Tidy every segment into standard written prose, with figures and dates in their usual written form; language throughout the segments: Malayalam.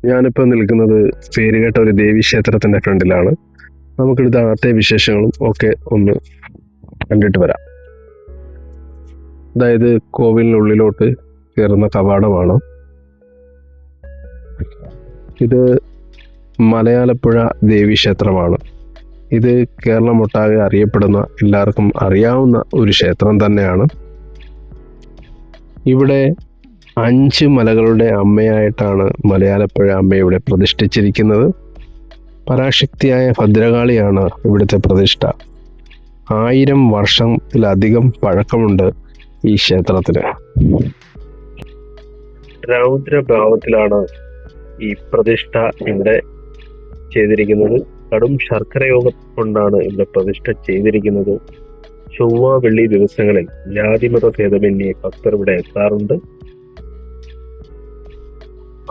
ഞാനിപ്പോൾ നിൽക്കുന്നത് പേരുകേട്ട ഒരു ദേവീക്ഷേത്രത്തിന്റെ ഫ്രണ്ടിലാണ്. നമുക്കിവിടുത്തെ അകത്തെ വിശേഷങ്ങളും ഒക്കെ ഒന്ന് കണ്ടിട്ട് വരാം. അതായത് കോവിലിനുള്ളിലോട്ട് കയറുന്ന കവാടമാണ് ഇത്. മലയാലപ്പുഴ ദേവീക്ഷേത്രമാണ്. ഇത് കേരളമൊട്ടാകെ അറിയപ്പെടുന്ന, എല്ലാവർക്കും അറിയാവുന്ന ഒരു ക്ഷേത്രം തന്നെയാണ്. ഇവിടെ 5 മലകളുടെ അമ്മയായിട്ടാണ് മലയാലപ്പുഴ അമ്മയുടെ പ്രതിഷ്ഠിച്ചിരിക്കുന്നത്. പരാശക്തിയായ ഭദ്രകാളിയാണ് ഇവിടുത്തെ പ്രതിഷ്ഠ. 1000 വർഷത്തിലധികം പഴക്കമുണ്ട് ഈ ക്ഷേത്രത്തിന്. രൗദ്രഭാവത്തിലാണ് ഈ പ്രതിഷ്ഠ ഇവിടെ ചെയ്തിരിക്കുന്നത്. കടും ശർക്കര യോഗം കൊണ്ടാണ് ഇവിടെ പ്രതിഷ്ഠ ചെയ്തിരിക്കുന്നത്. ചൊവ്വ വെള്ളി ദിവസങ്ങളിൽ ജാതിമത ഭേദമന്യേ ഭക്തർ ഇവിടെ എത്താറുണ്ട്.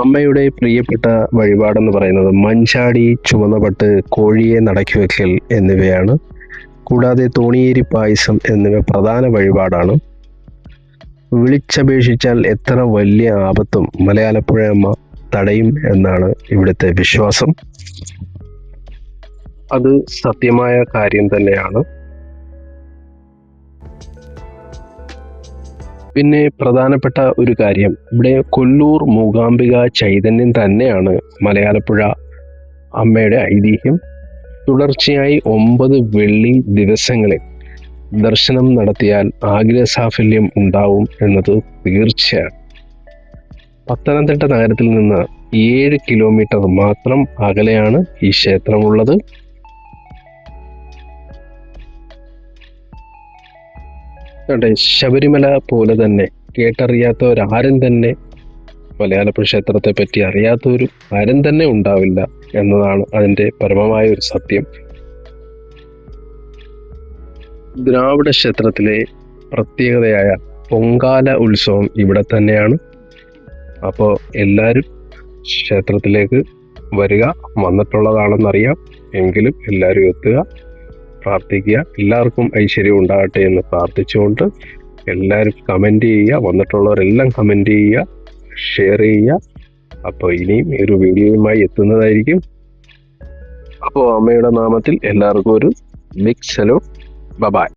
അമ്മയുടെ പ്രിയപ്പെട്ട വഴിപാടെന്ന് പറയുന്നത് മഞ്ചാടി, ചുവന്നപട്ട്, കോഴിയെ നടക്കി വെക്കൽ എന്നിവയാണ്. കൂടാതെ തോണിയേരി പായസം എന്നിവ പ്രധാന വഴിപാടാണ്. വിളിച്ചപേക്ഷിച്ചാൽ എത്ര വലിയ ആപത്തും മലയാലപ്പുഴ അമ്മ തടയും എന്നാണ് ഇവിടുത്തെ വിശ്വാസം. അത് സത്യമായ കാര്യം തന്നെയാണ്. പിന്നെ പ്രധാനപ്പെട്ട ഒരു കാര്യം, ഇവിടെ കൊല്ലൂർ മൂകാംബിക ചൈതന്യം തന്നെയാണ് മലയാലപ്പുഴ അമ്മയുടെ ഐതിഹ്യം. തുടർച്ചയായി 9 വെള്ളി ദിവസങ്ങളിൽ ദർശനം നടത്തിയാൽ ആഗ്രഹസാഫല്യം ഉണ്ടാവും എന്നത് തീർച്ചയാണ്. പത്തനംതിട്ട നഗരത്തിൽ നിന്ന് 7 കിലോമീറ്റർ മാത്രം അകലെയാണ് ഈ ക്ഷേത്രമുള്ളത്. ശബരിമല പോലെ തന്നെ കേട്ടറിയാത്തവരാരും തന്നെ മലയാലപ്പുഴ ക്ഷേത്രത്തെ പറ്റി അറിയാത്തവരും ആരും തന്നെ ഉണ്ടാവില്ല എന്നതാണ് അതിൻ്റെ പരമമായ ഒരു സത്യം. ദ്രാവിഡ ക്ഷേത്രത്തിലെ പ്രത്യേകതയായ പൊങ്കാല ഉത്സവം ഇവിടെ തന്നെയാണ്. അപ്പോൾ എല്ലാവരും ക്ഷേത്രത്തിലേക്ക് വരിക. വന്നിട്ടുള്ളതാണെന്നറിയാം, എങ്കിലും എല്ലാവരും എത്തുക, പ്രാർത്ഥിക്കുക. എല്ലാവർക്കും ഐശ്വര്യം ഉണ്ടാകട്ടെ എന്ന് പ്രാർത്ഥിച്ചുകൊണ്ട് എല്ലാവരും കമൻറ്റ് ചെയ്യുക. വന്നിട്ടുള്ളവരെല്ലാം കമൻറ്റ് ചെയ്യുക, ഷെയർ ചെയ്യുക. അപ്പോൾ ഇനിയും ഒരു വീഡിയോയുമായി എത്തുന്നതായിരിക്കും. അപ്പോൾ അമ്മയുടെ നാമത്തിൽ എല്ലാവർക്കും ഒരു ബിഗ് സല്യൂട്ട്. ബൈ.